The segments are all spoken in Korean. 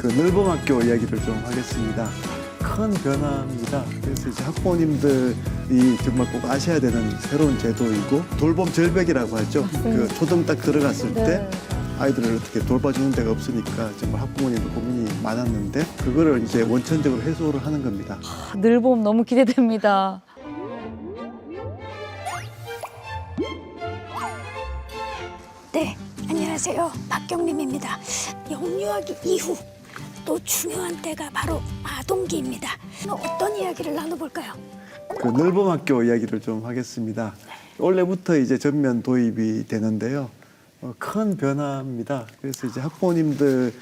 그 늘봄학교 이야기를 좀 하겠습니다. 큰 변화입니다. 그래서 이제 학부모님들이 정말 꼭 아셔야 되는 새로운 제도이고 돌봄 절벽이라고 하죠. 그 초등 딱 들어갔을 때 아이들을 어떻게 돌봐주는 데가 없으니까 정말 학부모님도 고민이 많았는데 그거를 이제 원천적으로 해소를 하는 겁니다. 늘봄 너무 기대됩니다. 네, 안녕하세요. 박경림입니다. 영유아기 이후 또 중요한 때가 바로 아동기입니다. 어떤 이야기를 나눠볼까요? 그 늘봄학교 이야기를 좀 하겠습니다. 올해부터 이제 전면 도입이 되는데요. 큰 변화입니다. 그래서 이제 학부모님들이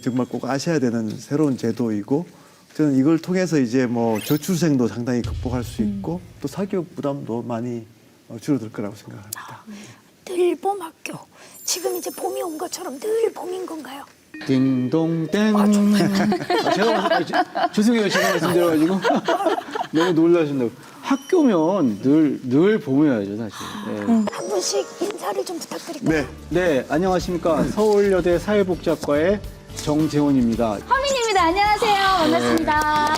정말 꼭 아셔야 되는 새로운 제도이고 저는 이걸 통해서 이제 뭐 저출생도 상당히 극복할 수 있고 또 사교육 부담도 많이 줄어들 거라고 생각합니다. 늘봄학교. 지금 이제 봄이 온 것처럼 늘 봄인 건가요? 딩동땡. 제가 죄송해요. 제가 말씀드려가지고 너무 놀라신다고. 학교면 늘 봄이어야죠, 사실. 네. 한 분씩 인사를 좀 부탁드릴까요? 네, 안녕하십니까. 서울여대 사회복지학과의 정재훈입니다. 허민입니다. 안녕하세요. 반갑습니다.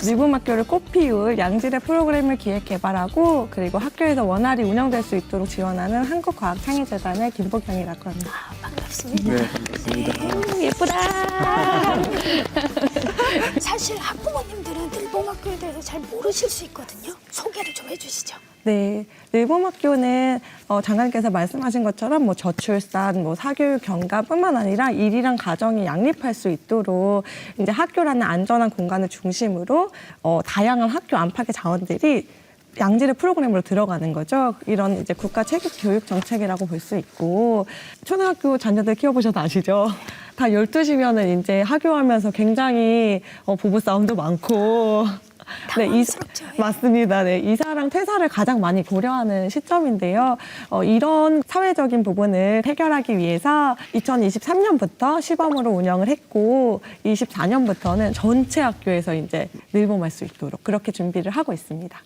늘봄학교를 꽃피울 양질의 프로그램을 기획 개발하고 그리고 학교에서 원활히 운영될 수 있도록 지원하는 한국과학창의재단의 김보경이라고 합니다. 반갑습니다. 네, 반갑습니다. 예쁘다. 사실 학부모님들은 늘봄학교에 대해서 잘 모르실 수 있거든요. 소개를 좀 해주시죠. 네, 늘봄학교는 장관께서 말씀하신 것처럼 뭐 저출산, 뭐 사교육 경과뿐만 아니라 일이랑 가정이 양립할 수 있도록 이제 학교라는 안전한 공간을 중심으로 다양한 학교 안팎의 자원들이 양질의 프로그램으로 들어가는 거죠. 이런 이제 국가 체계 교육 정책이라고 볼 수 있고 초등학교 자녀들 키워보셔서 아시죠? 다 12시면은 이제 하교하면서 굉장히 부부 싸움도 많고 당황스럽죠. 맞습니다. 네, 이사랑 퇴사를 가장 많이 고려하는 시점인데요. 이런 사회적인 부분을 해결하기 위해서 2023년부터 시범으로 운영을 했고 24년부터는 전체 학교에서 이제 늘봄할 수 있도록 그렇게 준비를 하고 있습니다.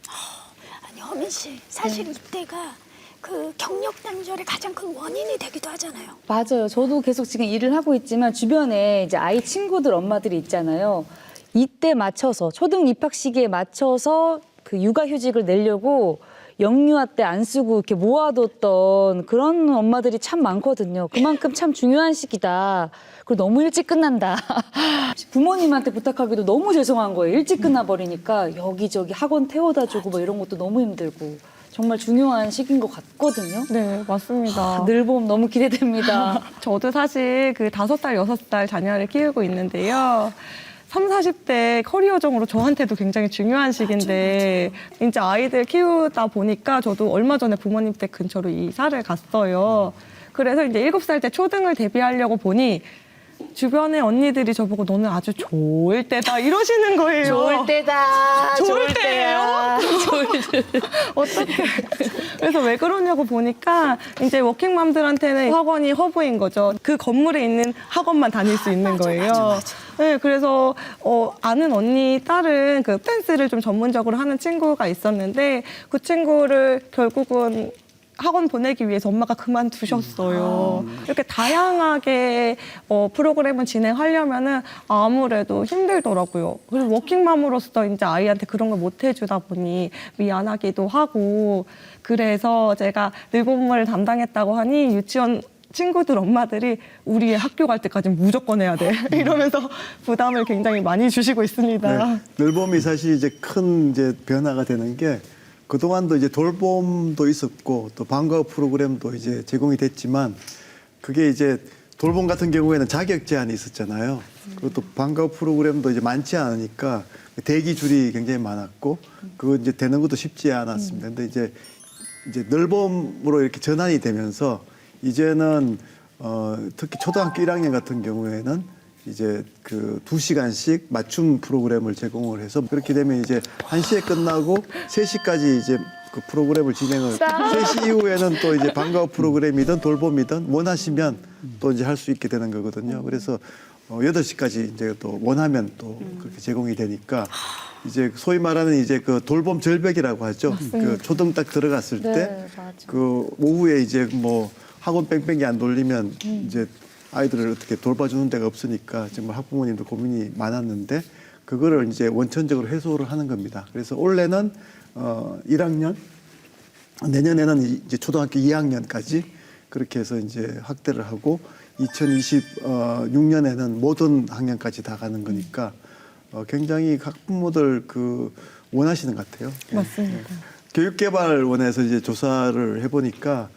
아니, 허민 씨, 사실 이때가 그 경력 단절의 가장 큰 원인이 되기도 하잖아요. 맞아요. 저도 계속 지금 일을 하고 있지만 주변에 이제 아이 친구들 엄마들이 있잖아요. 이때 맞춰서 초등 입학 시기에 맞춰서 그 육아휴직을 내려고 영유아 때 안 쓰고 이렇게 모아뒀던 그런 엄마들이 참 많거든요. 그만큼 참 중요한 시기다. 그리고 너무 일찍 끝난다. 부모님한테 부탁하기도 너무 죄송한 거예요. 일찍 끝나버리니까 여기저기 학원 태워다주고 뭐 이런 것도 너무 힘들고 정말 중요한 시기인 것 같거든요. 네, 맞습니다. 늘봄 너무 기대됩니다. 저도 사실 그 5살, 6살 자녀를 키우고 있는데요. 30, 40대 커리어적으로 저한테도 굉장히 중요한 시기인데 이제 아이들 키우다 보니까 저도 얼마 전에 부모님 댁 근처로 이사를 갔어요. 그래서 이제 7살 때 초등을 데뷔하려고 보니 주변의 언니들이 저보고 너는 아주 좋을 때다 이러시는 거예요. 좋을 때다. 좋을 때예요? 어떻게? 그래서 왜 그러냐고 보니까 이제 워킹맘들한테는 학원이 허브인 거죠. 그 건물에 있는 학원만 다닐 수 있는 거예요. 맞아. 네, 그래서 아는 언니 딸은 그 댄스를 좀 전문적으로 하는 친구가 있었는데 그 친구를 결국은 학원 보내기 위해서 엄마가 그만두셨어요. 이렇게 다양하게 프로그램을 진행하려면은 아무래도 힘들더라고요. 그리고 워킹맘으로서 이제 아이한테 그런 걸 못 해주다 보니 미안하기도 하고 그래서 제가 늘봄을 담당했다고 하니 유치원 친구들 엄마들이 우리 학교 갈 때까지 무조건 해야 돼 이러면서 부담을 굉장히 많이 주시고 있습니다. 네, 늘봄이 사실 이제 큰 이제 변화가 되는 게 그동안도 이제 돌봄도 있었고 또 방과후 프로그램도 이제 제공이 됐지만 그게 이제 돌봄 같은 경우에는 자격 제한이 있었잖아요. 그리고 또 방과후 프로그램도 이제 많지 않으니까 대기 줄이 굉장히 많았고 그거 이제 되는 것도 쉽지 않았습니다. 근데 이제 늘봄으로 이렇게 전환이 되면서 이제는 특히 초등학교 1학년 같은 경우에는 이제 그 2시간씩 맞춤 프로그램을 제공을 해서 그렇게 되면 이제 1시에 끝나고 3시까지 이제 그 프로그램을 진행을 3시 이후에는 또 이제 방과후 프로그램이든 돌봄이든 원하시면 또 이제 할 수 있게 되는 거거든요. 그래서 8시까지 이제 또 원하면 또 그렇게 제공이 되니까 이제 소위 말하는 이제 그 돌봄 절벽이라고 하죠. 그 초등 딱 들어갔을 때 맞아. 그 오후에 이제 뭐 학원 뺑뺑이 안 돌리면 이제 아이들을 어떻게 돌봐주는 데가 없으니까 정말 학부모님도 고민이 많았는데 그거를 이제 원천적으로 해소를 하는 겁니다. 그래서 올해는 1학년, 내년에는 이제 초등학교 2학년까지 그렇게 해서 이제 확대를 하고 2026년에는 모든 학년까지 다 가는 거니까 굉장히 학부모들 원하시는 것 같아요. 맞습니다. 교육개발원에서 이제 조사를 해보니까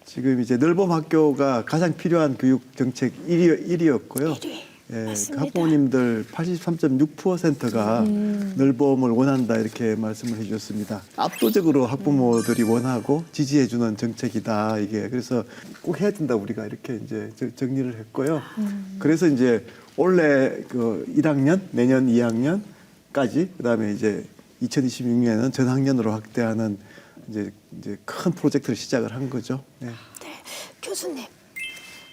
지금 이제 늘봄 학교가 가장 필요한 교육 정책 1위였고요. 1위. 예, 맞습니다. 학부모님들 83.6%가 늘봄을 원한다 이렇게 말씀을 해주셨습니다. 압도적으로 학부모들이 원하고 지지해주는 정책이다 이게 그래서 꼭 해야 된다 우리가 이렇게 이제 정리를 했고요. 그래서 이제 올해 1학년, 내년 2학년까지 그다음에 이제 2026년에는 전 학년으로 확대하는 이제 큰 프로젝트를 시작을 한 거죠. 네. 네, 교수님,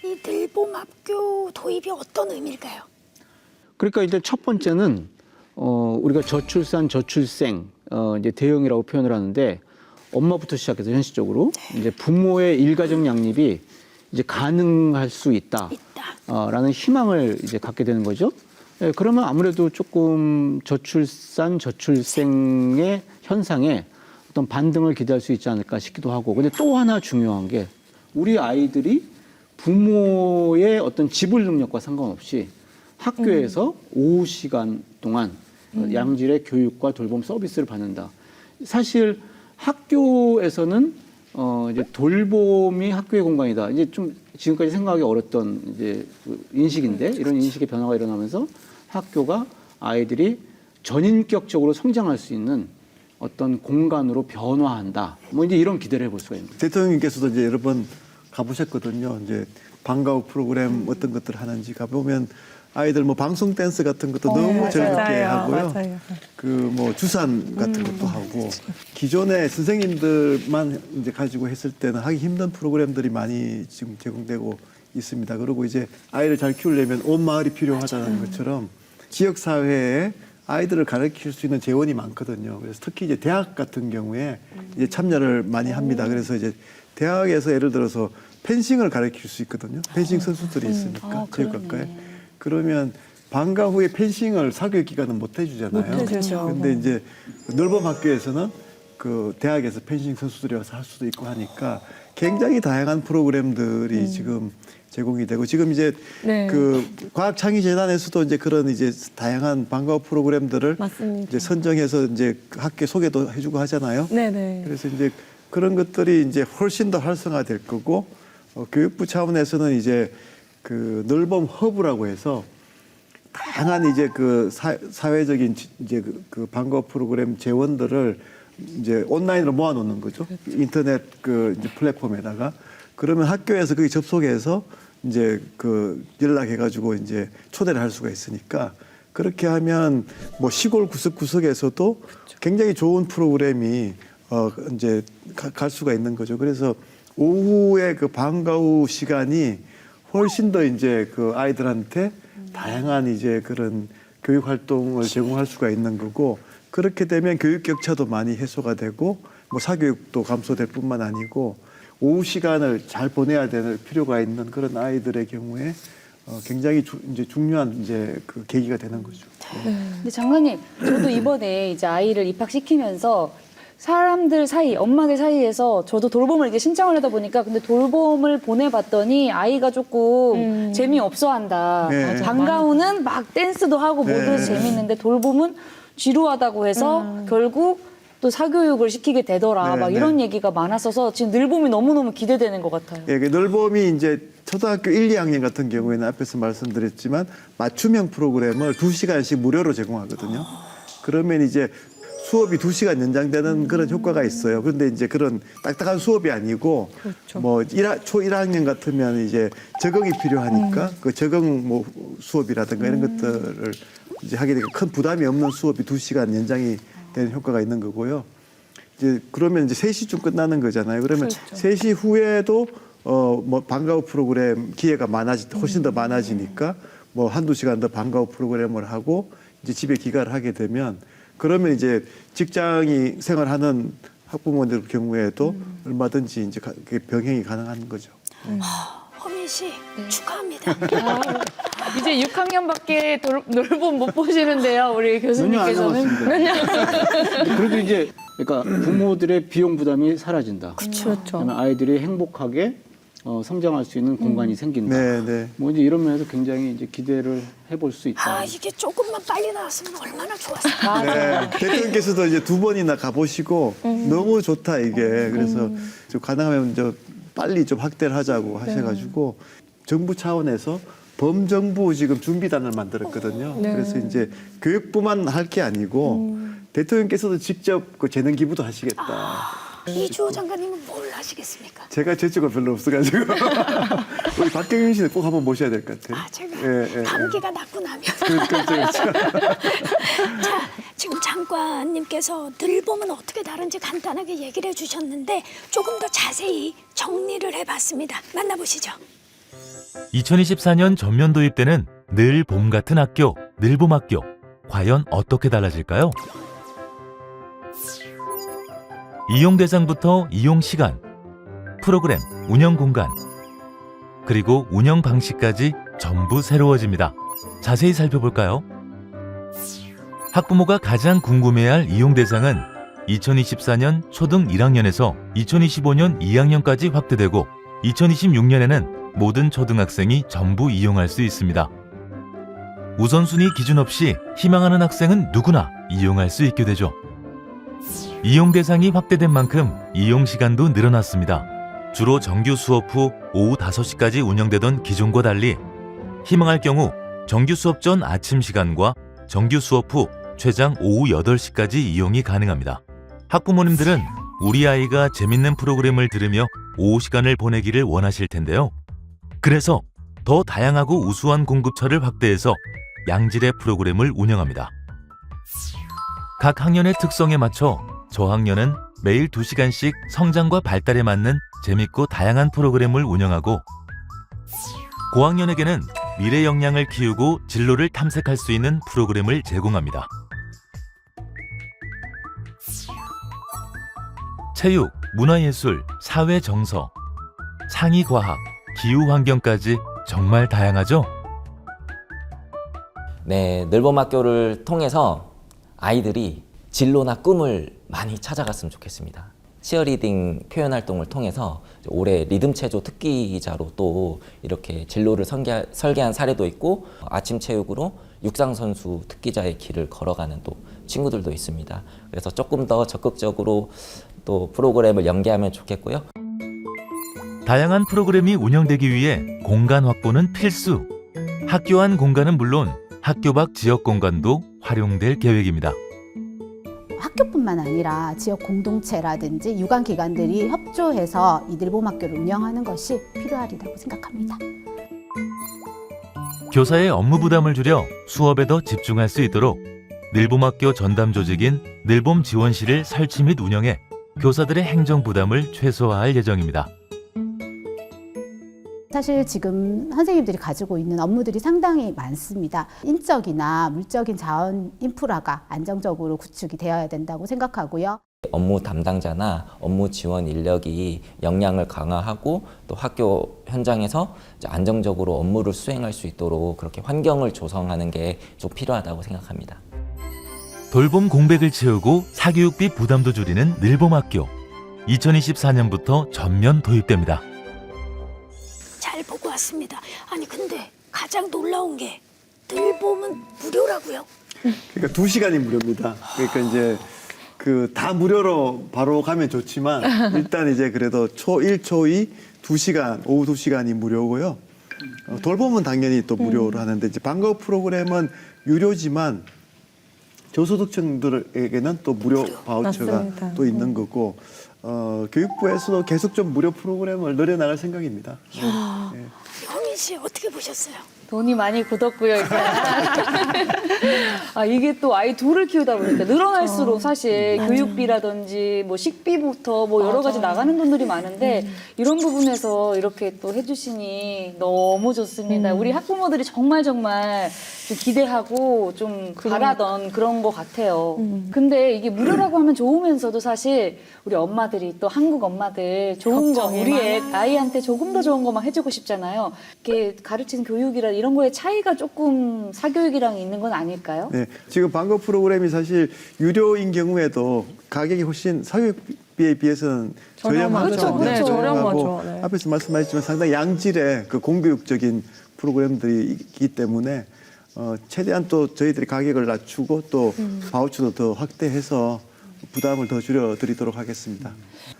이 늘봄 학교 도입이 어떤 의미일까요? 그러니까 일단 첫 번째는 우리가 저출산 저출생 이제 대응이라고 표현을 하는데 엄마부터 시작해서 현실적으로 이제 부모의 일가정 양립이 이제 가능할 수 있다라는 희망을 이제 갖게 되는 거죠. 예, 그러면 아무래도 조금 저출산 저출생의 현상에 어떤 반등을 기대할 수 있지 않을까 싶기도 하고. 근데 또 하나 중요한 게 우리 아이들이 부모의 어떤 지불 능력과 상관없이 학교에서 오후 시간 동안 양질의 교육과 돌봄 서비스를 받는다. 사실 학교에서는 이제 돌봄이 학교의 공간이다. 이제 좀 지금까지 생각하기 어렵던 이제 인식인데 이런 인식의 변화가 일어나면서 학교가 아이들이 전인격적으로 성장할 수 있는 어떤 공간으로 변화한다. 뭐 이제 이런 기대를 해볼 수가 있는 거죠. 대통령께서도 이제 여러 번 가보셨거든요. 이제 방과 후 프로그램 어떤 것들 하는지 가보면 아이들 뭐 방송 댄스 같은 것도 너무 맞아요. 즐겁게 맞아요. 하고요. 맞아요. 그 뭐 주산 같은 것도 하고 기존에 선생님들만 이제 가지고 했을 때는 하기 힘든 프로그램들이 많이 지금 제공되고 있습니다. 그리고 이제 아이를 잘 키우려면 온 마을이 필요하다는 것처럼 지역 사회에 아이들을 가르칠 수 있는 재원이 많거든요. 그래서 특히 이제 대학 같은 경우에 이제 참여를 많이 합니다. 그래서 이제 대학에서 예를 들어서 펜싱을 가르칠 수 있거든요. 펜싱 선수들이 있으니까 체육학과에. 그러면 방과 후에 펜싱을 사교육 기관은 못 해주잖아요. 못 해주죠. 근데 이제 늘봄 학교에서는 그 대학에서 펜싱 선수들이 와서 할 수도 있고 하니까 굉장히 다양한 프로그램들이 지금 제공이 되고 지금 이제 네. 그 과학창의재단에서도 이제 그런 이제 다양한 방과 후 프로그램들을 맞습니다. 이제 선정해서 이제 학교 소개도 해주고 하잖아요. 네네. 그래서 이제 그런 것들이 이제 훨씬 더 활성화될 거고 교육부 차원에서는 이제 그 늘봄 허브라고 해서 다양한 이제 그 사회적인 이제 그 방과 후 프로그램 재원들을 이제 온라인으로 모아놓는 거죠. 인터넷 그 이제 플랫폼에다가 그러면 학교에서 거기 접속해서 이제 그 연락해가지고 이제 초대를 할 수가 있으니까 그렇게 하면 뭐 시골 구석구석에서도 굉장히 좋은 프로그램이 이제 갈 수가 있는 거죠. 그래서 오후에 그 방과 후 시간이 훨씬 더 이제 그 아이들한테 다양한 이제 그런 교육 활동을 제공할 수가 있는 거고 그렇게 되면 교육 격차도 많이 해소가 되고 뭐 사교육도 감소될 뿐만 아니고 오후 시간을 잘 보내야 될 필요가 있는 그런 아이들의 경우에 굉장히 이제 중요한 이제 그 계기가 되는 거죠. 근데 장관님, 저도 이번에 이제 아이를 입학시키면서 사람들 사이, 엄마들 사이에서 저도 돌봄을 이제 신청을 하다 보니까 근데 돌봄을 보내봤더니 아이가 조금 재미없어 한다. 네. 방과후는 막 댄스도 하고 네. 모두 재밌는데 돌봄은 지루하다고 해서 결국 또 사교육을 시키게 되더라. 네, 막 네. 이런 얘기가 많았어서 지금 늘봄이 너무너무 기대되는 것 같아요. 예, 그 늘봄이 이제 초등학교 1, 2학년 같은 경우에는 앞에서 말씀드렸지만 맞춤형 프로그램을 2시간씩 무료로 제공하거든요. 그러면 이제 수업이 2시간 연장되는 그런 효과가 있어요. 그런데 이제 그런 딱딱한 수업이 아니고 뭐 초 1학년 같으면 이제 적응이 필요하니까 그 적응 뭐 수업이라든가 이런 것들을 이제 하게 되니까 큰 부담이 없는 수업이 2시간 연장이 되는 효과가 있는 거고요. 이제 그러면 이제 3시쯤 끝나는 거잖아요. 그러면 3시 후에도 뭐 방과 후 프로그램 기회가 훨씬 더 많아지니까 뭐 한두 시간 더 방과 후 프로그램을 하고 이제 집에 귀가를 하게 되면 그러면 이제 직장이 생활하는 학부모들 경우에도 얼마든지 이제 그게 병행이 가능한 거죠. 허민 씨 네. 축하합니다. 이제 6학년밖에 돌봄 못 보시는데요, 우리 교수님께서는. 몇 년 안 남았습니다. 그래도 이제 그러니까 부모들의 비용 부담이 사라진다. 그렇죠. 그러면 아이들이 행복하게 성장할 수 있는 공간이 생긴다. 네, 네. 뭐 이제 이런 면에서 굉장히 이제 기대를 해볼 수 있다. 아, 이게 조금만 빨리 나왔으면 얼마나 좋았을까. 네, 대통령께서도 이제 2번이나 가보시고 너무 좋다 이게. 그래서 좀 가능하면 저 빨리 좀 확대를 하자고 하셔가지고 정부 차원에서 범정부 지금 준비단을 만들었거든요. 네. 그래서 이제 교육부만 할 게 아니고 대통령께서도 직접 그 재능 기부도 하시겠다. 이주호 장관님은 뭘 하시겠습니까? 제가 재주가 별로 없어가지고 우리 박경윤 씨는 꼭 한번 모셔야 될 것 같아요. 아, 제가 예, 예, 감기가 낫고 나면. 그렇죠. 자, 지금 장관님께서 늘봄은 어떻게 다른지 간단하게 얘기를 해주셨는데 조금 더 자세히 정리를 해봤습니다. 만나보시죠. 2024년 전면 도입되는 늘 봄 같은 학교, 늘봄학교. 과연 어떻게 달라질까요? 이용 대상부터 이용 시간, 프로그램, 운영 공간, 그리고 운영 방식까지 전부 새로워집니다. 자세히 살펴볼까요? 학부모가 가장 궁금해할 이용 대상은 2024년 초등 1학년에서 2025년 2학년까지 확대되고 2026년에는 모든 초등학생이 전부 이용할 수 있습니다. 우선순위 기준 없이 희망하는 학생은 누구나 이용할 수 있게 되죠. 이용 대상이 확대된 만큼 이용 시간도 늘어났습니다. 주로 정규 수업 후 오후 5시까지 운영되던 기존과 달리 희망할 경우 정규 수업 전 아침 시간과 정규 수업 후 최장 오후 8시까지 이용이 가능합니다. 학부모님들은 우리 아이가 재밌는 프로그램을 들으며 오후 시간을 보내기를 원하실 텐데요. 그래서 더 다양하고 우수한 공급처를 확대해서 양질의 프로그램을 운영합니다. 각 학년의 특성에 맞춰 저학년은 매일 2시간씩 성장과 발달에 맞는 재밌고 다양한 프로그램을 운영하고 고학년에게는 미래 역량을 키우고 진로를 탐색할 수 있는 프로그램을 제공합니다. 체육, 문화예술, 사회정서, 상위과학, 기후환경까지 정말 다양하죠? 네, 늘봄학교를 통해서 아이들이 진로나 꿈을 많이 찾아갔으면 좋겠습니다. 치어리딩 표현 활동을 통해서 올해 리듬 체조 특기자로 또 이렇게 진로를 설계한 사례도 있고 아침 체육으로 육상 선수 특기자의 길을 걸어가는 또 친구들도 있습니다. 그래서 조금 더 적극적으로 또 프로그램을 연계하면 좋겠고요. 다양한 프로그램이 운영되기 위해 공간 확보는 필수. 학교 안 공간은 물론 학교 밖 지역 공간도 활용될 계획입니다. 학교뿐만 아니라 지역 공동체라든지 유관기관들이 협조해서 이 늘봄학교를 운영하는 것이 필요하리라고 생각합니다. 교사의 업무 부담을 줄여 수업에 더 집중할 수 있도록 늘봄학교 전담 조직인 늘봄지원실을 설치 및 운영해 교사들의 행정 부담을 최소화할 예정입니다. 사실 지금 선생님들이 가지고 있는 업무들이 상당히 많습니다. 인적이나 물적인 자원 인프라가 안정적으로 구축이 되어야 된다고 생각하고요. 업무 담당자나 업무 지원 인력이 역량을 강화하고 또 학교 현장에서 안정적으로 업무를 수행할 수 있도록 그렇게 환경을 조성하는 게 좀 필요하다고 생각합니다. 돌봄 공백을 채우고 사교육비 부담도 줄이는 늘봄학교. 2024년부터 전면 도입됩니다. 잘 보고 왔습니다. 아니 근데 가장 놀라운 게 늘봄은 무료라고요? 그러니까 2시간이 무료입니다. 그러니까 이제 그 다 무료로 바로 가면 좋지만 일단 이제 그래도 초1, 초2 2시간, 오후 2시간이 무료고요. 돌봄은 당연히 또 무료로 하는데 이제 방과후 프로그램은 유료지만 저소득층들에게는 또 무료 바우처가 맞습니다. 또 있는 거고 교육부에서도 계속 좀 무료 프로그램을 늘려나갈 생각입니다. 허민 씨 어떻게 보셨어요? 돈이 많이 굳었고요, 일단. 아, 이게 또 아이 둘을 키우다 보니까 늘어날수록 사실 교육비라든지 뭐 식비부터 뭐 여러 가지 나가는 돈들이 많은데 이런 부분에서 이렇게 또 해주시니 너무 좋습니다. 우리 학부모들이 정말 좀 기대하고 좀 바라던 그런 것 같아요. 근데 이게 무료라고 하면 좋으면서도 사실 우리 엄마들이 또 한국 엄마들 좋은 거 우리 아이한테 조금 더 좋은 것만 해주고 싶잖아요. 이렇게 가르치는 교육이라 이런 거에 차이가 조금 사교육이랑 있는 건 아닐까요? 네, 지금 방과 프로그램이 사실 유료인 경우에도 가격이 훨씬 사교육비에 비해서는 저렴하죠. 그렇죠. 네, 저렴하죠. 네. 앞에서 말씀하셨지만 상당히 양질의 그 공교육적인 프로그램들이 있기 때문에 최대한 또 저희들이 가격을 낮추고 또 바우처도 더 확대해서 부담을 더 줄여드리도록 하겠습니다.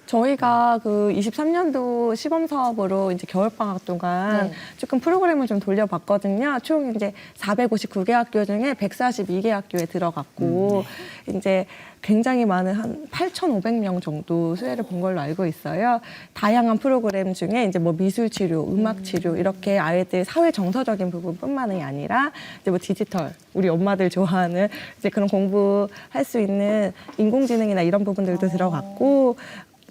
저희가 그 23년도 시범 사업으로 이제 겨울방학 동안 네. 조금 프로그램을 좀 돌려봤거든요. 총 이제 459개 학교 중에 142개 학교에 들어갔고, 이제 굉장히 많은 한 8,500명 정도 수혜를 본 걸로 알고 있어요. 다양한 프로그램 중에 이제 뭐 미술 치료, 음악 치료 이렇게 아이들 사회 정서적인 부분뿐만이 아니라 이제 뭐 디지털, 우리 엄마들 좋아하는 이제 그런 공부할 수 있는 인공지능이나 이런 부분들도 들어갔고,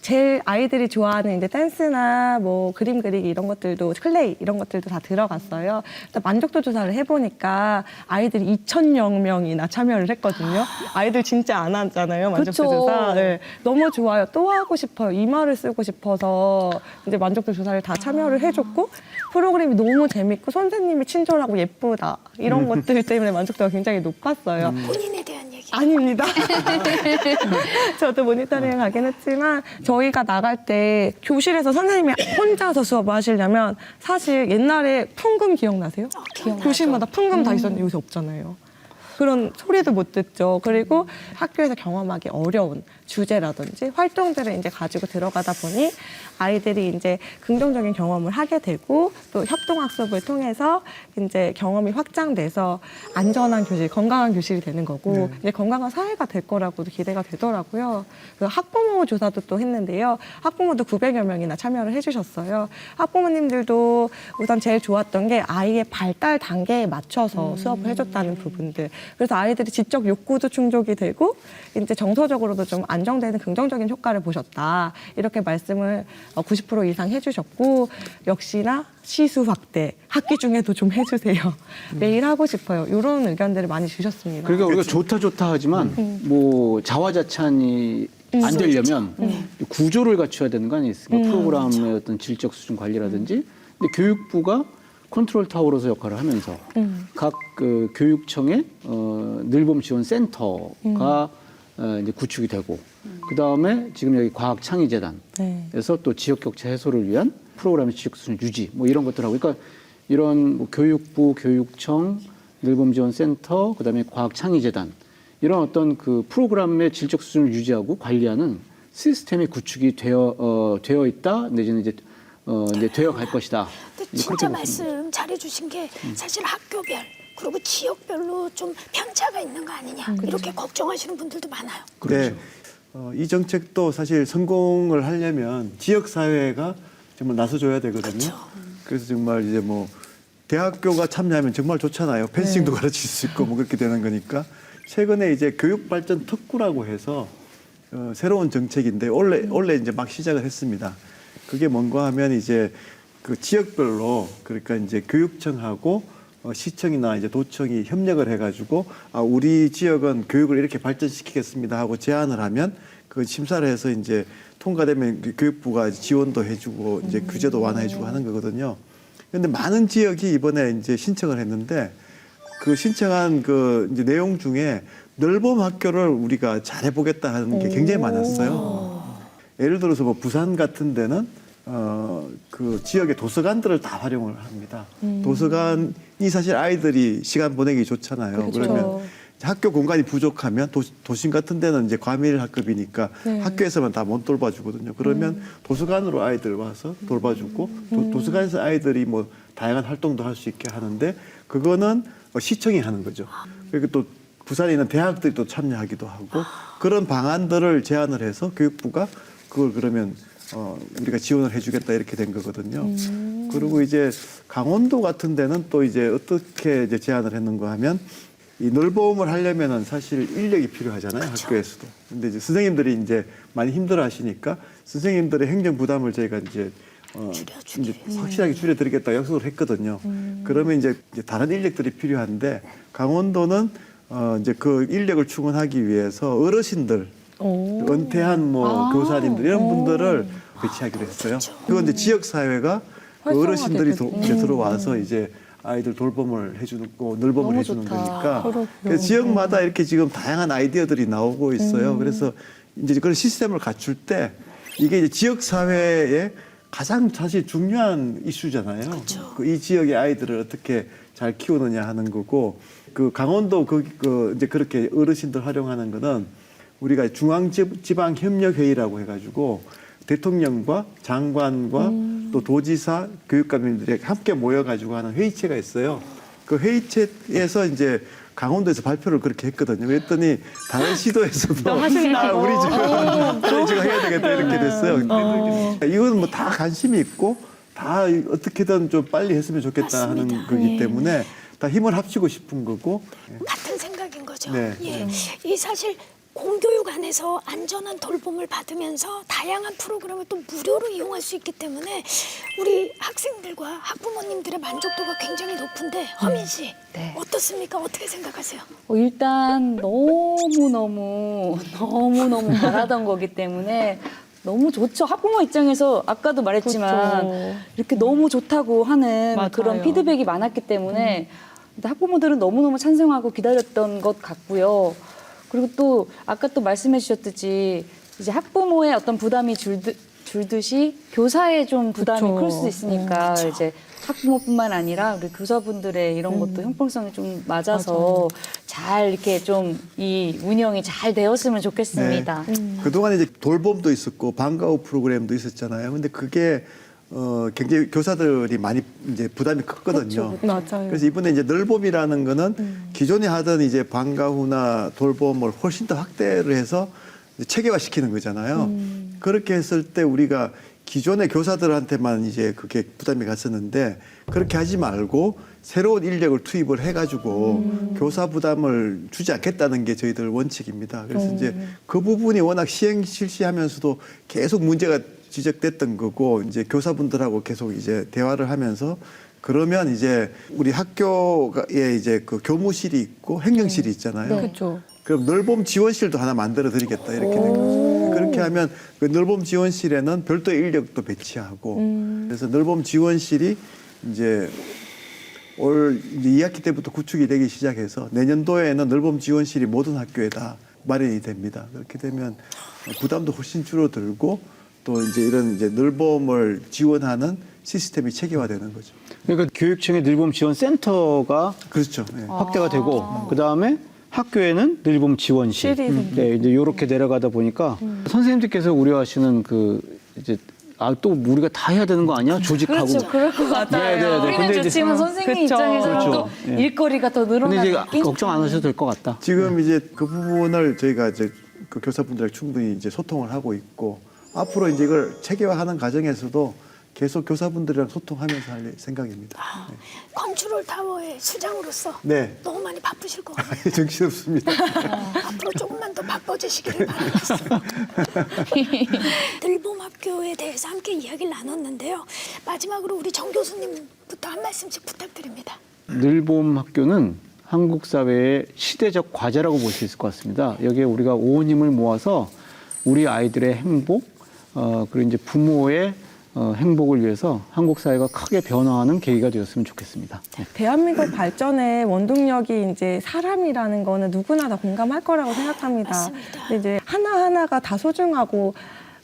제일 아이들이 좋아하는 이제 댄스나 뭐 그림 그리기 이런 것들도 클레이 이런 것들도 다 들어갔어요. 일단 만족도 조사를 해보니까 아이들이 2,000여 명이나 참여를 했거든요. 아이들 진짜 안 하잖아요, 만족도 그쵸. 조사. 네. 너무 좋아요. 또 하고 싶어요. 이 말을 쓰고 싶어서 이제 만족도 조사를 다 참여를 해줬고, 프로그램이 너무 재밌고 선생님이 친절하고 예쁘다 이런 것들 때문에 만족도가 굉장히 높았어요. 본인에 대한 얘기. 아닙니다. 저도 모니터링을 가긴 했지만 저희가 나갈 때 교실에서 선생님이 혼자서 수업을 하시려면 사실 옛날에 풍금 기억나세요? 기억나죠. 교실마다 풍금 다 있었는데 요새 없잖아요. 그런 소리도 못 듣죠. 그리고 학교에서 경험하기 어려운 주제라든지 활동들을 이제 가지고 들어가다 보니 아이들이 이제 긍정적인 경험을 하게 되고 또 협동학습을 통해서 이제 경험이 확장돼서 안전한 교실, 건강한 교실이 되는 거고 이제 건강한 사회가 될 거라고도 기대가 되더라고요. 그 학부모 조사도 또 했는데요. 학부모도 900여 명이나 참여를 해주셨어요. 학부모님들도 우선 제일 좋았던 게 아이의 발달 단계에 맞춰서 수업을 해줬다는 부분들. 그래서 아이들이 지적 욕구도 충족이 되고 이제 정서적으로도 좀 안정되는 긍정적인 효과를 보셨다. 이렇게 말씀을 90% 이상 해주셨고, 역시나 시수 확대, 학기 중에도 좀 해주세요. 매일 하고 싶어요. 이런 의견들을 많이 주셨습니다. 그러니까 우리가 좋다 하지만 뭐 자화자찬이 안 되려면 구조를 갖춰야 되는 거 아니겠습니까? 프로그램의 어떤 질적 수준 관리라든지. 근데 교육부가 컨트롤 타워로서 역할을 하면서 각 그 교육청의 늘봄 지원 센터가 이제 구축이 되고, 그 다음에 지금 여기 과학창의재단에서 또 지역 격차 해소를 위한 프로그램의 지적 수준 유지, 뭐 이런 것들하고, 그러니까 이런 뭐 교육부, 교육청, 늘봄 지원 센터, 그 다음에 과학창의재단, 이런 어떤 그 프로그램의 질적 수준을 유지하고 관리하는 시스템이 구축이 되어 있다, 내지는 이제 되어 갈 것이다. 근데 진짜 말씀 잘해주신 게 사실 학교별 그리고 지역별로 좀 편차가 있는 거 아니냐 이렇게 걱정하시는 분들도 많아요. 네. 이 정책도 사실 성공을 하려면 지역 사회가 정말 나서줘야 되거든요. 그쵸. 그래서 정말 이제 뭐 대학교가 참여하면 정말 좋잖아요. 펜싱도 가르칠 수 있고 뭐 그렇게 되는 거니까. 최근에 이제 교육발전 특구라고 해서 새로운 정책인데 원래 이제 막 시작을 했습니다. 그게 뭔가 하면 이제 그 지역별로, 그러니까 이제 교육청하고 시청이나 이제 도청이 협력을 해가지고 우리 지역은 교육을 이렇게 발전시키겠습니다 하고 제안을 하면 그 심사를 해서 이제 통과되면 교육부가 지원도 해주고 이제 규제도 완화해주고 하는 거거든요. 그런데 많은 지역이 이번에 이제 신청을 했는데 그 신청한 그 이제 내용 중에 늘봄 학교를 우리가 잘해보겠다 하는 게 굉장히 많았어요. 예를 들어서 뭐 부산 같은 데는 그 지역의 도서관들을 다 활용을 합니다. 도서관이 사실 아이들이 시간 보내기 좋잖아요. 그러면 학교 공간이 부족하면 도심 같은 데는 이제 과밀 학급이니까 학교에서만 다 못 돌봐주거든요. 그러면 도서관으로 아이들 와서 돌봐주고 도서관에서 아이들이 뭐 다양한 활동도 할 수 있게 하는데 그거는 시청이 하는 거죠. 그리고 또 부산에 있는 대학들이 또 참여하기도 하고 그런 방안들을 제안을 해서 교육부가 그걸 그러면 우리가 지원을 해주겠다 이렇게 된 거거든요. 그리고 이제 강원도 같은 데는 또 이제 어떻게 이제 제안을 했는가 하면 이 늘봄을 하려면은 사실 인력이 필요하잖아요. 학교에서도. 근데 이제 선생님들이 이제 많이 힘들어 하시니까 선생님들의 행정 부담을 저희가 이제 이제 확실하게 줄여드리겠다 약속을 했거든요. 그러면 이제 다른 인력들이 필요한데 강원도는 이제 그 인력을 충원하기 위해서 어르신들, 은퇴한 뭐 교사님들 이런 분들을 배치하기로 했어요. 그건 이제 지역 사회가 그 어르신들이 이제 들어와서 이제 아이들 돌봄을 해주고 늘봄을 해주는 거니까 그래서 지역마다 이렇게 지금 다양한 아이디어들이 나오고 있어요. 그래서 이제 그런 시스템을 갖출 때 이게 이제 지역 사회에 가장 사실 중요한 이슈잖아요. 이 지역의 아이들을 어떻게 잘 키우느냐 하는 거고 그 강원도 이제 그렇게 어르신들 활용하는 거는 우리가 중앙지방협력회의라고 해가지고 대통령과 장관과 또 도지사, 교육감님들이 함께 모여가지고 하는 회의체가 있어요. 그 회의체에서 이제 강원도에서 발표를 그렇게 했거든요. 그랬더니 다른 시도에서도 우리 지금 해야 되겠다 이렇게 됐어요. 이건 뭐 다 관심이 있고 다 어떻게든 좀 빨리 했으면 좋겠다 하는 거기 때문에 다 힘을 합치고 싶은 거고. 같은 생각인 거죠. 네. 예. 이 사실 공교육 안에서 안전한 돌봄을 받으면서 다양한 프로그램을 또 무료로 이용할 수 있기 때문에 우리 학생들과 학부모님들의 만족도가 굉장히 높은데 허민 씨 네. 어떻습니까? 어떻게 생각하세요? 일단 너무 바라던 거기 때문에 너무 좋죠. 학부모 입장에서 아까도 말했지만 그렇죠. 이렇게 너무 좋다고 하는 맞아요. 그런 피드백이 많았기 때문에 학부모들은 너무너무 찬성하고 기다렸던 것 같고요. 그리고 또 아까 또 말씀해 주셨듯이 이제 학부모의 어떤 부담이 줄듯이 교사의 좀 부담이 그쵸. 클 수 있으니까 이제 학부모뿐만 아니라 우리 교사분들의 이런 것도 형평성이 좀 맞아서 잘 이렇게 좀 이 운영이 잘 되었으면 좋겠습니다. 그동안 이제 돌봄도 있었고 방과 후 프로그램도 있었잖아요. 근데 그게 굉장히 교사들이 많이 이제 부담이 컸거든요. 맞아요. 그래서 이번에 이제 늘봄이라는 거는 기존에 하던 이제 방과 후나 돌봄을 훨씬 더 확대를 해서 이제 체계화시키는 거잖아요. 그렇게 했을 때 우리가 기존의 교사들한테만 이제 그게 부담이 갔었는데 그렇게 하지 말고 새로운 인력을 투입을 해가지고 교사 부담을 주지 않겠다는 게 저희들 원칙입니다. 그래서 이제 그 부분이 워낙 실시하면서도 계속 문제가 지적됐던 거고 이제 교사분들하고 계속 이제 대화를 하면서 그러면 이제 우리 학교에 이제 그 교무실이 있고 행정실이 있잖아요. 그렇죠. 그럼 늘봄 지원실도 하나 만들어 드리겠다 이렇게 된 거죠. 그렇게 하면 그 늘봄 지원실에는 별도의 인력도 배치하고 그래서 늘봄 지원실이 이제 올 이제 2학기 때부터 구축이 되기 시작해서 내년도에는 늘봄 지원실이 모든 학교에 다 마련이 됩니다. 그렇게 되면 부담도 훨씬 줄어들고 또 이제 이런 이제 늘봄을 지원하는 시스템이 체계화되는 거죠. 그러니까 교육청의 늘봄 지원 센터가 그렇죠. 네. 확대가 되고 그 다음에 학교에는 늘봄 지원실. 네, 이제 이렇게 내려가다 보니까 선생님들께서 우려하시는 그 이제 또 우리가 다 해야 되는 거 아니야? 조직하고. 그렇죠. 그럴 것 같아요. 네. 근데 우리는 이제 좋지만 선생님 그쵸. 입장에서는 또 그렇죠. 예. 일거리가 더 근데 이제 늘어나기. 걱정 안 하셔도 될 것 같다. 지금 이제 그 부분을 저희가 이제 그 교사분들과 충분히 이제 소통을 하고 있고 앞으로 이제 이걸 체계화하는 과정에서도 계속 교사분들이랑 소통하면서 할 생각입니다. 컨트롤 타워의 수장으로서 네. 너무 많이 바쁘실 것 같아요. 정신없습니다. 앞으로 조금만 더 바빠지시기를 바라겠습니다. 늘봄 학교에 대해서 함께 이야기를 나눴는데요. 마지막으로 우리 정 교수님부터 한 말씀씩 부탁드립니다. 늘봄 학교는 한국 사회의 시대적 과제라고 볼 수 있을 것 같습니다. 여기에 우리가 온 힘을 모아서 우리 아이들의 행복, 그리고 이제 부모의 행복을 위해서 한국 사회가 크게 변화하는 계기가 되었으면 좋겠습니다. 네. 대한민국 발전의 원동력이 이제 사람이라는 거는 누구나 다 공감할 거라고 생각합니다. 맞습니다. 근데 이제 하나하나가 다 소중하고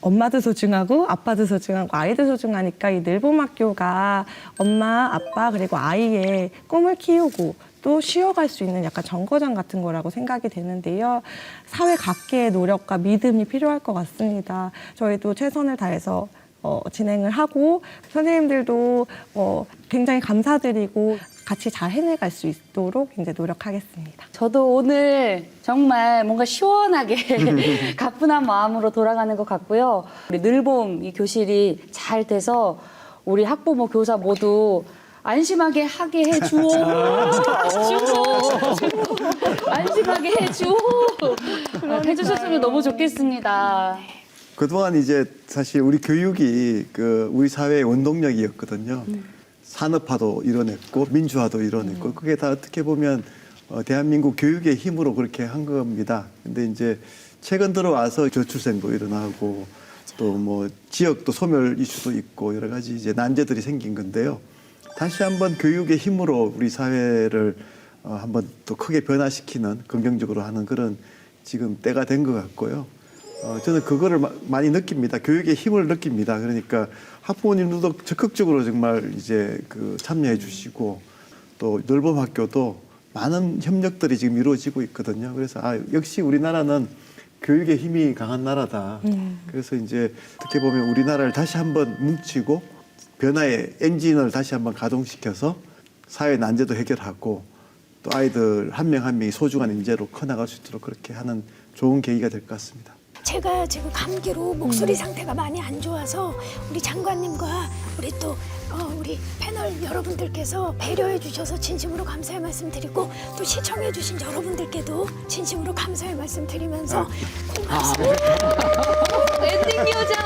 엄마도 소중하고 아빠도 소중하고 아이도 소중하니까 이 늘봄학교가 엄마, 아빠 그리고 아이의 꿈을 키우고 또 쉬어갈 수 있는 약간 정거장 같은 거라고 생각이 되는데요. 사회 각계의 노력과 믿음이 필요할 것 같습니다. 저희도 최선을 다해서 진행을 하고 선생님들도 굉장히 감사드리고 같이 잘 해내갈 수 있도록 이제 노력하겠습니다. 저도 오늘 정말 뭔가 시원하게 가뿐한 마음으로 돌아가는 것 같고요. 우리 늘봄 이 교실이 잘 돼서 우리 학부모 교사 모두 안심하게 하게 해주오. 안심하게 해주오. 해주셨으면 너무 좋겠습니다. 그동안 이제 사실 우리 교육이 그 우리 사회의 원동력이었거든요. 산업화도 이뤄냈고 민주화도 이뤄냈고 그게 다 어떻게 보면 대한민국 교육의 힘으로 그렇게 한 겁니다. 근데 이제 최근 들어와서 저출생도 일어나고 또 뭐 지역도 소멸 이슈도 있고 여러 가지 이제 난제들이 생긴 건데요. 다시 한번 교육의 힘으로 우리 사회를 한번 또 크게 변화시키는 긍정적으로 하는 그런 지금 때가 된 것 같고요. 저는 그거를 많이 느낍니다. 교육의 힘을 느낍니다. 그러니까 학부모님들도 적극적으로 정말 이제 그 참여해 주시고 또 늘봄 학교도 많은 협력들이 지금 이루어지고 있거든요. 그래서 역시 우리나라는 교육의 힘이 강한 나라다. 그래서 이제 어떻게 보면 우리나라를 다시 한번 뭉치고 변화의 엔진을 다시 한번 가동시켜서 사회 난제도 해결하고 또 아이들 한 명 한 명이 소중한 인재로 커나갈 수 있도록 그렇게 하는 좋은 계기가 될 것 같습니다. 제가 지금 감기로 목소리 상태가 많이 안 좋아서 우리 장관님과 우리 또 우리 패널 여러분들께서 배려해 주셔서 진심으로 감사의 말씀 드리고 또 시청해 주신 여러분들께도 진심으로 감사의 말씀 드리면서 고맙습니다. 엔딩 요정.